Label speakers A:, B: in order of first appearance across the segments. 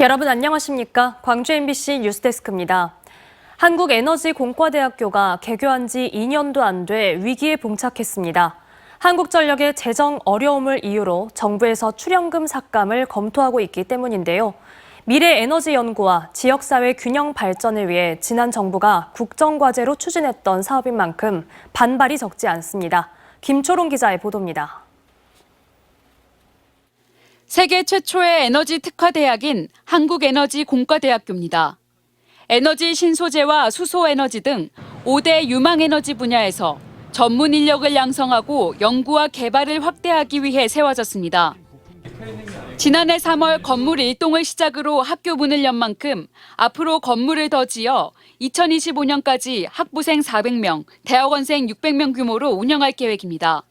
A: 여러분 안녕하십니까? 광주 MBC 뉴스데스크입니다. 한국에너지공과대학교가 개교한 지 2년도 안 돼 위기에 봉착했습니다. 한국전력의 재정 어려움을 이유로 정부에서 출연금 삭감을 검토하고 있기 때문인데요. 미래에너지연구와 지역사회 균형 발전을 위해 지난 정부가 국정과제로 추진했던 사업인 만큼 반발이 적지 않습니다. 김초롱 기자의 보도입니다.
B: 세계 최초의 에너지 특화 대학인 한국에너지공과대학교입니다. 에너지 신소재와 수소에너지 등 5대 유망에너지 분야에서 전문 인력을 양성하고 연구와 개발을 확대하기 위해 세워졌습니다. 지난해 3월 건물 1동을 시작으로 학교 문을 연 만큼 앞으로 건물을 더 지어 2025년까지 학부생 400명, 대학원생 600명 규모로 운영할 계획입니다.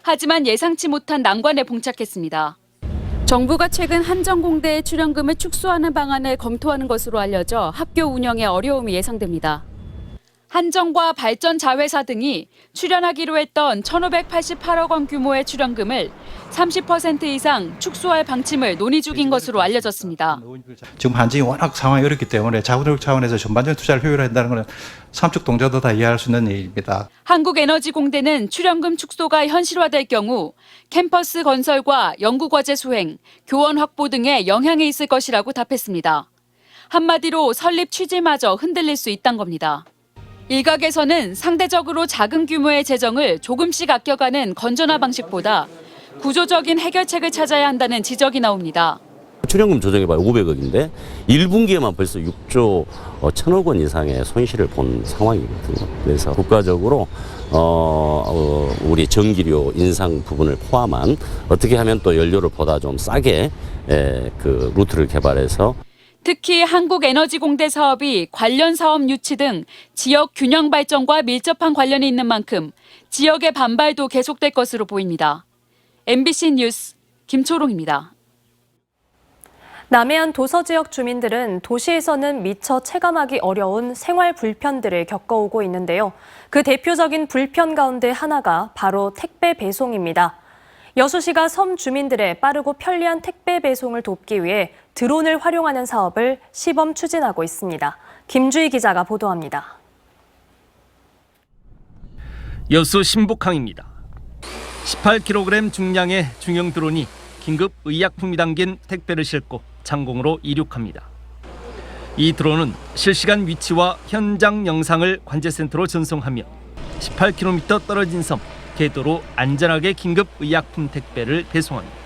B: 하지만 예상치 못한 난관에 봉착했습니다. 정부가 최근 한전공대의 출연금을 축소하는 방안을 검토하는 것으로 알려져 학교 운영에 어려움이 예상됩니다. 한전과 발전자회사 등이 출연하기로 했던 1,588억 원 규모의 출연금을 30% 이상 축소할 방침을 논의 중인 것으로 알려졌습니다.
C: 지금 한전이 워낙 상황이 어렵기 때문에 자구력 차원에서 전반적인 투자를 효율화한다는 것은 삼축 동자도 다 이해할 수 있는 일입니다.
B: 한국에너지공대는 출연금 축소가 현실화될 경우 캠퍼스 건설과 연구과제 수행, 교원 확보 등에 영향이 있을 것이라고 답했습니다. 한마디로 설립 취지마저 흔들릴 수 있다는 겁니다. 일각에서는 상대적으로 작은 규모의 재정을 조금씩 아껴가는 건전화 방식보다 구조적인 해결책을 찾아야 한다는 지적이 나옵니다.
D: 출연금 조정해봐야 500억인데 1분기에만 벌써 6조 1천억 원 이상의 손실을 본 상황이거든요. 그래서 국가적으로 우리 전기료 인상 부분을 포함한 어떻게 하면 또 연료를 보다 좀 싸게 그 루트를 개발해서
B: 특히 한국에너지공대 사업이 관련 사업 유치 등 지역 균형 발전과 밀접한 관련이 있는 만큼 지역의 반발도 계속될 것으로 보입니다. MBC 뉴스 김초롱입니다.
A: 남해안 도서지역 주민들은 도시에서는 미처 체감하기 어려운 생활 불편들을 겪어오고 있는데요. 그 대표적인 불편 가운데 하나가 바로 택배 배송입니다. 여수시가 섬 주민들의 빠르고 편리한 택배 배송을 돕기 위해 드론을 활용하는 사업을 시범 추진하고 있습니다. 김주희 기자가 보도합니다.
E: 여수 신북항입니다. 18kg 중량의 중형 드론이 긴급 의약품이 담긴 택배를 싣고 창공으로 이륙합니다. 이 드론은 실시간 위치와 현장 영상을 관제센터로 전송하며 18km 떨어진 섬 궤도로 안전하게 긴급 의약품 택배를 배송합니다.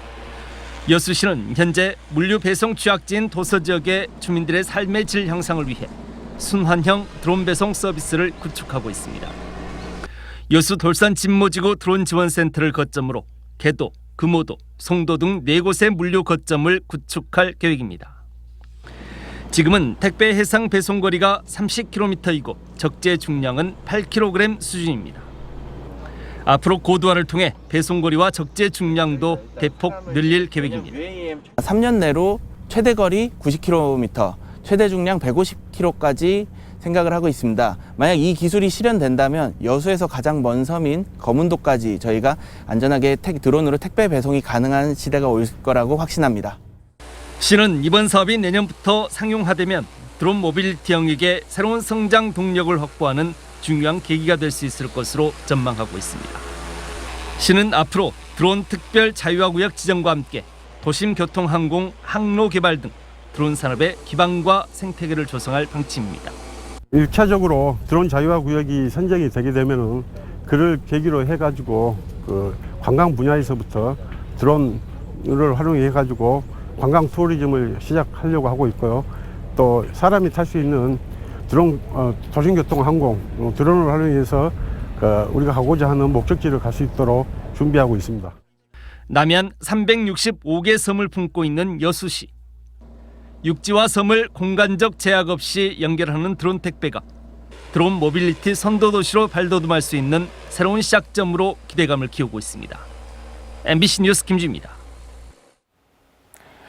E: 여수시는 현재 물류 배송 취약지인 도서 지역의 주민들의 삶의 질 향상을 위해 순환형 드론 배송 서비스를 구축하고 있습니다. 여수 돌산 진모지구 드론 지원센터를 거점으로 개도, 금오도, 송도 등 4곳의 물류 거점을 구축할 계획입니다. 지금은 택배 해상 배송 거리가 30km이고 적재 중량은 8kg 수준입니다. 앞으로 고도화를 통해 배송 거리와 적재 중량도 대폭 늘릴 계획입니다.
F: 3년 내로 최대 거리 90km, 최대 중량 150km까지 생각을 하고 있습니다. 만약 이 기술이 실현된다면 여수에서 가장 먼 섬인 거문도까지 저희가 안전하게 드론으로 택배 배송이 가능한 시대가 올 거라고 확신합니다.
E: 시는 이번 사업이 내년부터 상용화되면 드론 모빌리티 영역에 새로운 성장 동력을 확보하는 중요한 계기가 될 수 있을 것으로 전망하고 있습니다. 시는 앞으로 드론 특별 자유화구역 지정과 함께 도심 교통, 항공, 항로 개발 등 드론 산업의 기반과 생태계를 조성할 방침입니다.
G: 1차적으로 드론 자유화 구역이 선정이 되게 되면은 그를 계기로 해가지고 그 관광 분야에서부터 드론을 활용해가지고 관광 투어리즘을 시작하려고 하고 있고요. 또 사람이 탈 수 있는 드론 도심교통 항공 드론을 활용해서 우리가 가고자 하는 목적지를 갈 수 있도록 준비하고 있습니다.
E: 남해안 365개 섬을 품고 있는 여수시. 육지와 섬을 공간적 제약 없이 연결하는 드론 택배가 드론 모빌리티 선도도시로 발돋움할 수 있는 새로운 시작점으로 기대감을 키우고 있습니다. MBC 뉴스 김주입니다.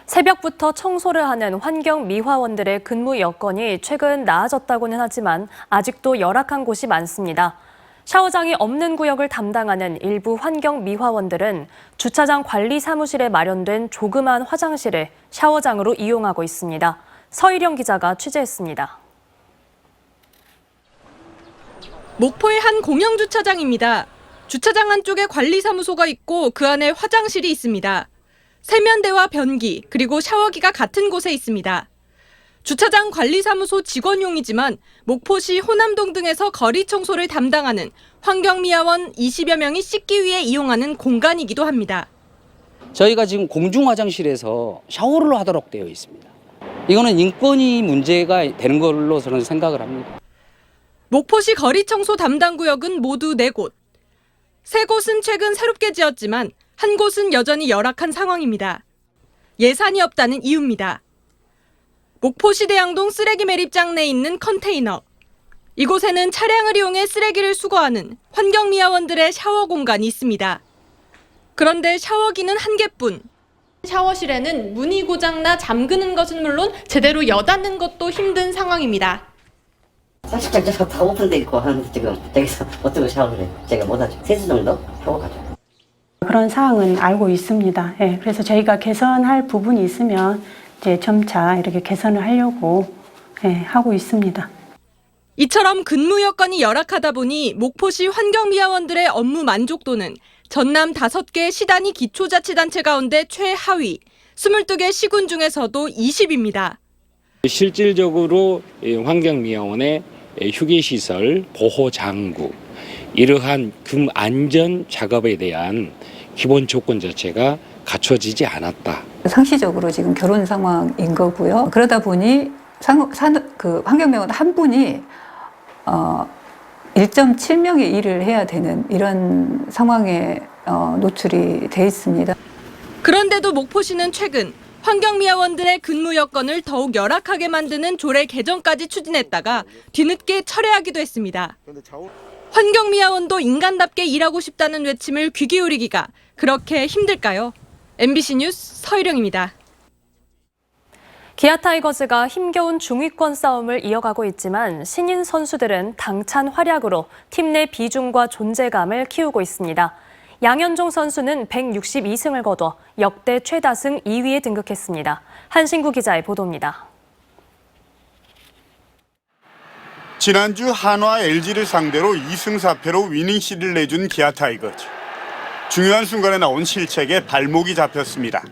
A: 새벽부터 청소를 하는 환경미화원들의 근무 여건이 최근 나아졌다고는 하지만 아직도 열악한 곳이 많습니다. 샤워장이 없는 구역을 담당하는 일부 환경미화원들은 주차장 관리 사무실에 마련된 조그만 화장실을 샤워장으로 이용하고 있습니다. 서일영 기자가 취재했습니다.
H: 목포의 한 공영주차장입니다. 주차장 안쪽에 관리사무소가 있고 그 안에 화장실이 있습니다. 세면대와 변기, 그리고 샤워기가 같은 곳에 있습니다. 주차장 관리사무소 직원용이지만 목포시 호남동 등에서 거리 청소를 담당하는 환경미화원 20여 명이 씻기 위해 이용하는 공간이기도 합니다.
I: 저희가 지금 공중 화장실에서 샤워를 하도록 되어 있습니다. 이거는 인권이 문제가 되는 걸로 저는 생각을 합니다.
H: 목포시 거리 청소 담당 구역은 모두 4곳. 3곳은 최근 새롭게 지었지만 한 곳은 여전히 열악한 상황입니다. 예산이 없다는 이유입니다. 목포시 대양동 쓰레기 매립장 내에 있는 컨테이너. 이곳에는 차량을 이용해 쓰레기를 수거하는 환경미화원들의 샤워 공간이 있습니다. 그런데 샤워기는 한 개뿐. 샤워실에는 문이 고장나 잠그는 것은 물론 제대로 여닫는 것도 힘든 상황입니다.
J: 30분 다 오픈돼 있고 하는데 지금 여기서 어떻게 샤워를 해? 제가 못하죠. 3수 정도 하고 가죠.
K: 그런 사항은 알고 있습니다. 예, 그래서 저희가 개선할 부분이 있으면 이제 점차 이렇게 개선을 하려고 하고 있습니다.
H: 이처럼 근무 여건이 열악하다 보니 목포시 환경미화원들의 업무 만족도는 전남 5개 시단위 기초자치단체 가운데 최하위, 22개 시군 중에서도 20입니다.
L: 실질적으로 환경미화원의 휴게시설, 보호장구, 이러한 안전 작업에 대한 기본 조건 자체가 갖춰지지 않았다.
M: 상시적으로 지금 결혼 상황인 거고요. 그러다 보니 환경미화원 한 분이 1.7명의 일을 해야 되는 이런 상황에 노출이 돼 있습니다.
H: 그런데도 목포시는 최근 환경미화원들의 근무 여건을 더욱 열악하게 만드는 조례 개정까지 추진했다가 뒤늦게 철회하기도 했습니다. 환경미화원도 인간답게 일하고 싶다는 외침을 귀 기울이기가 그렇게 힘들까요? MBC 뉴스 서희령입니다.
A: 기아 타이거즈가 힘겨운 중위권 싸움을 이어가고 있지만 신인 선수들은 당찬 활약으로 팀 내 비중과 존재감을 키우고 있습니다. 양현종 선수는 162승을 거둬 역대 최다승 2위에 등극했습니다. 한신구 기자의 보도입니다.
N: 지난주 한화 LG를 상대로 2승 4패로 위닝 시리를 내준 기아 타이거즈. 중요한 순간에 나온 실책에 발목이 잡혔습니다.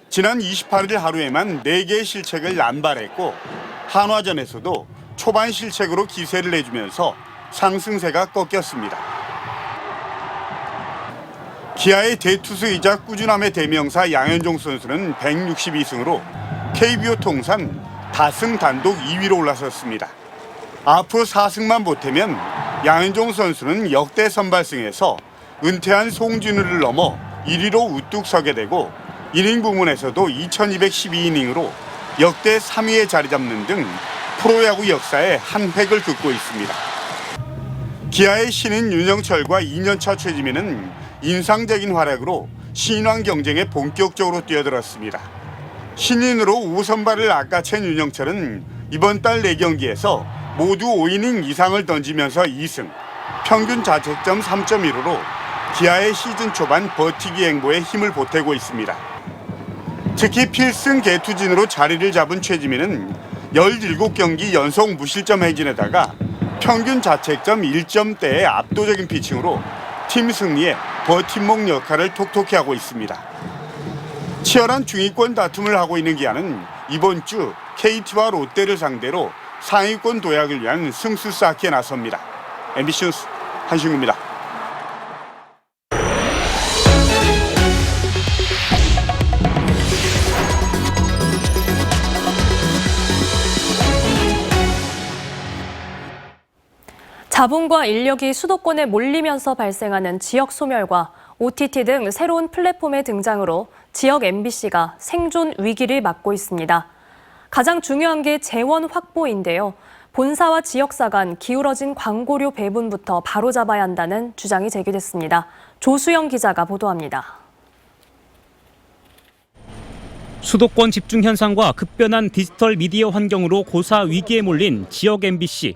N: 지난 28일 하루에만 4개의 실책을 남발했고 한화전에서도 초반 실책으로 기세를 내주면서 상승세가 꺾였습니다. 기아의 대투수이자 꾸준함의 대명사 양현종 선수는 162승으로 KBO 통산 다승 단독 2위로 올라섰습니다. 앞으로 4승만 보태면 양현종 선수는 역대 선발승에서 은퇴한 송진우를 넘어 1위로 우뚝 서게 되고 이닝 부문에서도 2212이닝으로 역대 3위에 자리 잡는 등 프로야구 역사에 한 획을 긋고 있습니다. 기아의 신인 윤영철과 2년차 최지민은 인상적인 활약으로 신인왕 경쟁에 본격적으로 뛰어들었습니다. 신인으로 5선발을 낚아챈 윤영철은 이번 달 4경기에서 모두 5이닝 이상을 던지면서 2승, 평균 자책점 3.15로 기아의 시즌 초반 버티기 행보에 힘을 보태고 있습니다. 특히 필승 개투진으로 자리를 잡은 최지민은 17경기 연속 무실점 행진에다가 평균 자책점 1점대의 압도적인 피칭으로 팀 승리에 버팀목 역할을 톡톡히 하고 있습니다. 치열한 중위권 다툼을 하고 있는 기아는 이번 주 KT와 롯데를 상대로 상위권 도약을 위한 승수 쌓기에 나섭니다. MBC 뉴스 한신구입니다.
A: 자본과 인력이 수도권에 몰리면서 발생하는 지역 소멸과 OTT 등 새로운 플랫폼의 등장으로 지역 MBC가 생존 위기를 맞고 있습니다. 가장 중요한 게 재원 확보인데요. 본사와 지역사 간 기울어진 광고료 배분부터 바로잡아야 한다는 주장이 제기됐습니다. 조수영 기자가 보도합니다.
O: 수도권 집중 현상과 급변한 디지털 미디어 환경으로 고사 위기에 몰린 지역 MBC.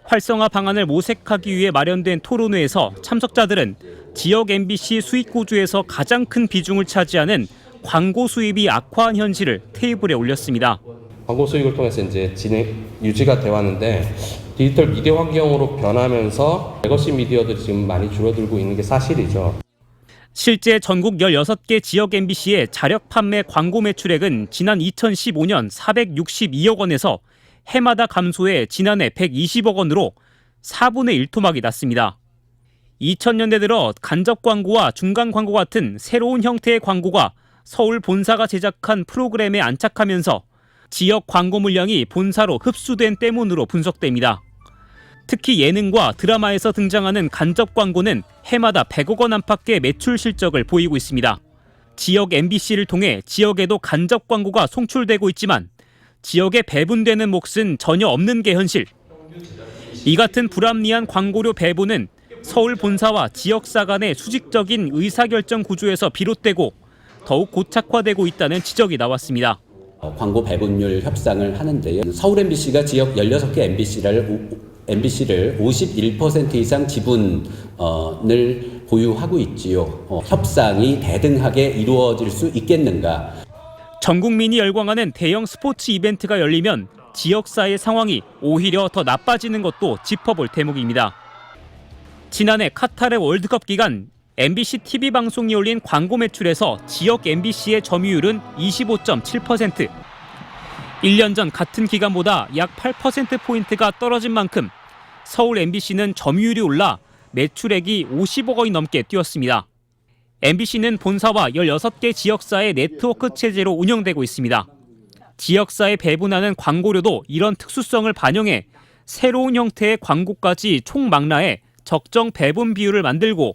O: 활성화 방안을 모색하기 위해 마련된 토론회에서 참석자들은 지역 MBC 수익 구조에서 가장 큰 비중을 차지하는 광고 수입이 악화한 현실을 테이블에 올렸습니다.
P: 광고 수익을 통해서 이제 유지가 되어 왔는데 디지털 미디어 환경으로 변하면서 레거시 미디어들이 지금 많이 줄어들고 있는 게 사실이죠.
O: 실제 전국 16개 지역 MBC의 자력 판매 광고 매출액은 지난 2015년 462억 원에서 해마다 감소해 지난해 120억 원으로 4분의 1토막이 났습니다. 2000년대 들어 간접 광고와 중간 광고 같은 새로운 형태의 광고가 서울 본사가 제작한 프로그램에 안착하면서 지역 광고 물량이 본사로 흡수된 때문으로 분석됩니다. 특히 예능과 드라마에서 등장하는 간접 광고는 해마다 100억 원 안팎의 매출 실적을 보이고 있습니다. 지역 MBC를 통해 지역에도 간접 광고가 송출되고 있지만 지역에 배분되는 몫은 전혀 없는 게 현실. 이 같은 불합리한 광고료 배분은 서울 본사와 지역사 간의 수직적인 의사결정 구조에서 비롯되고 더욱 고착화되고 있다는 지적이 나왔습니다.
D: 광고 배분율 협상을 하는데요. 서울 MBC가 지역 16개 MBC를 51% 이상 지분을 보유하고 있지요. 협상이 대등하게 이루어질 수 있겠는가?
O: 전 국민이 열광하는 대형 스포츠 이벤트가 열리면 지역사의 상황이 오히려 더 나빠지는 것도 짚어볼 대목입니다. 지난해 카타르 월드컵 기간 MBC TV 방송이 올린 광고 매출에서 지역 MBC의 점유율은 25.7%. 1년 전 같은 기간보다 약 8%포인트가 떨어진 만큼 서울 MBC는 점유율이 올라 매출액이 50억 원이 넘게 뛰었습니다. MBC는 본사와 16개 지역사의 네트워크 체제로 운영되고 있습니다. 지역사에 배분하는 광고료도 이런 특수성을 반영해 새로운 형태의 광고까지 총망라해 적정 배분 비율을 만들고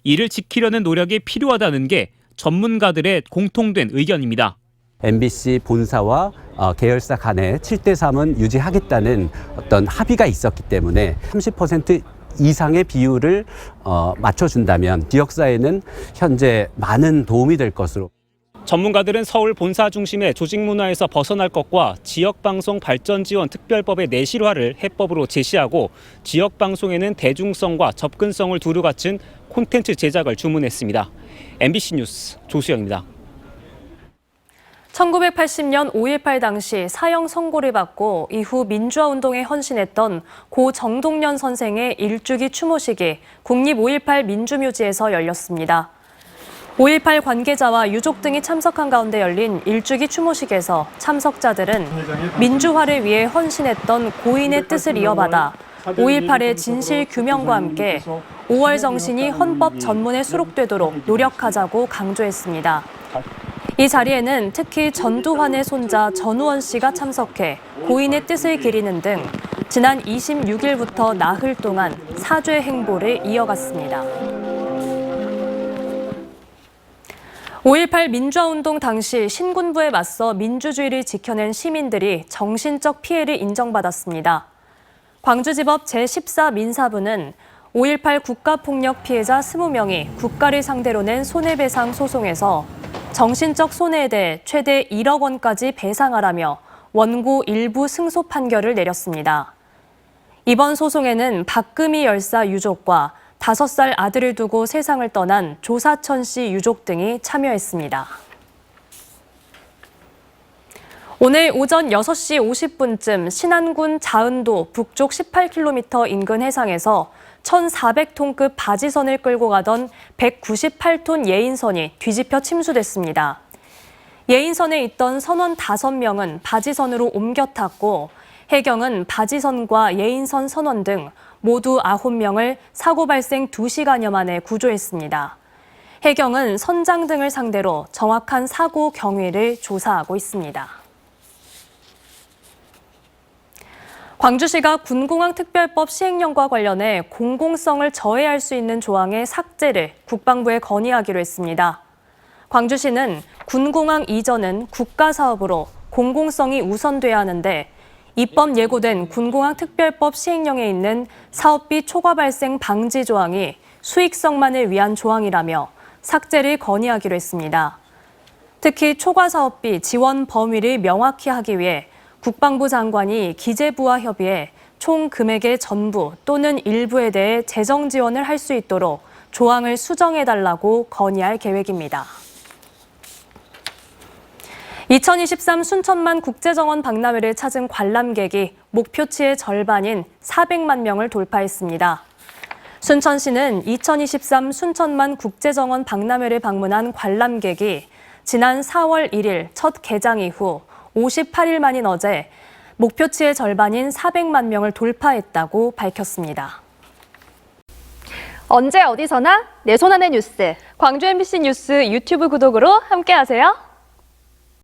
O: 이를 지키려는 노력이 필요하다는 게 전문가들의 공통된 의견입니다.
D: MBC 본사와 계열사 간에 7대3은 유지하겠다는 어떤 합의가 있었기 때문에 30% 이상의 비율을 맞춰준다면 지역사회는 현재 많은 도움이 될 것으로.
O: 전문가들은 서울 본사 중심의 조직 문화에서 벗어날 것과 지역방송 발전 지원 특별법의 내실화를 해법으로 제시하고 지역방송에는 대중성과 접근성을 두루 갖춘 콘텐츠 제작을 주문했습니다. MBC 뉴스 조수영입니다.
A: 1980년 5.18 당시 사형 선고를 받고 이후 민주화운동에 헌신했던 고 정동연 선생의 일주기 추모식이 국립 5.18 민주묘지에서 열렸습니다. 5.18 관계자와 유족 등이 참석한 가운데 열린 일주기 추모식에서 참석자들은 민주화를 위해 헌신했던 고인의 뜻을 이어받아 5.18의 진실 규명과 함께 5월 정신이 헌법 전문에 수록되도록 노력하자고 강조했습니다. 이 자리에는 특히 전두환의 손자 전우원 씨가 참석해 고인의 뜻을 기리는 등 지난 26일부터 나흘 동안 사죄 행보를 이어갔습니다. 5.18 민주화운동 당시 신군부에 맞서 민주주의를 지켜낸 시민들이 정신적 피해를 인정받았습니다. 광주지법 제14 민사부는 5.18 국가폭력 피해자 20명이 국가를 상대로 낸 손해배상 소송에서 정신적 손해에 대해 최대 1억 원까지 배상하라며 원고 일부 승소 판결을 내렸습니다. 이번 소송에는 박금희 열사 유족과 5살 아들을 두고 세상을 떠난 조사천 씨 유족 등이 참여했습니다. 오늘 오전 6시 50분쯤 신안군 자은도 북쪽 18km 인근 해상에서 1,400톤급 바지선을 끌고 가던 198톤 예인선이 뒤집혀 침수됐습니다. 예인선에 있던 선원 5명은 바지선으로 옮겨 탔고 해경은 바지선과 예인선 선원 등 모두 9명을 사고 발생 2시간여 만에 구조했습니다. 해경은 선장 등을 상대로 정확한 사고 경위를 조사하고 있습니다. 광주시가 군공항특별법 시행령과 관련해 공공성을 저해할 수 있는 조항의 삭제를 국방부에 건의하기로 했습니다. 광주시는 군공항 이전은 국가사업으로 공공성이 우선돼야 하는데 입법 예고된 군공항특별법 시행령에 있는 사업비 초과 발생 방지 조항이 수익성만을 위한 조항이라며 삭제를 건의하기로 했습니다. 특히 초과 사업비 지원 범위를 명확히 하기 위해 국방부 장관이 기재부와 협의해 총 금액의 전부 또는 일부에 대해 재정 지원을 할 수 있도록 조항을 수정해달라고 건의할 계획입니다. 2023 순천만 국제정원 박람회를 찾은 관람객이 목표치의 절반인 400만 명을 돌파했습니다. 순천시는 2023 순천만 국제정원 박람회를 방문한 관람객이 지난 4월 1일 첫 개장 이후 58일 만인 어제 목표치의 절반인 400만 명을 돌파했다고 밝혔습니다.
Q: 언제 어디서나 내 손 안의 뉴스. 광주 MBC 뉴스 유튜브 구독으로 함께하세요.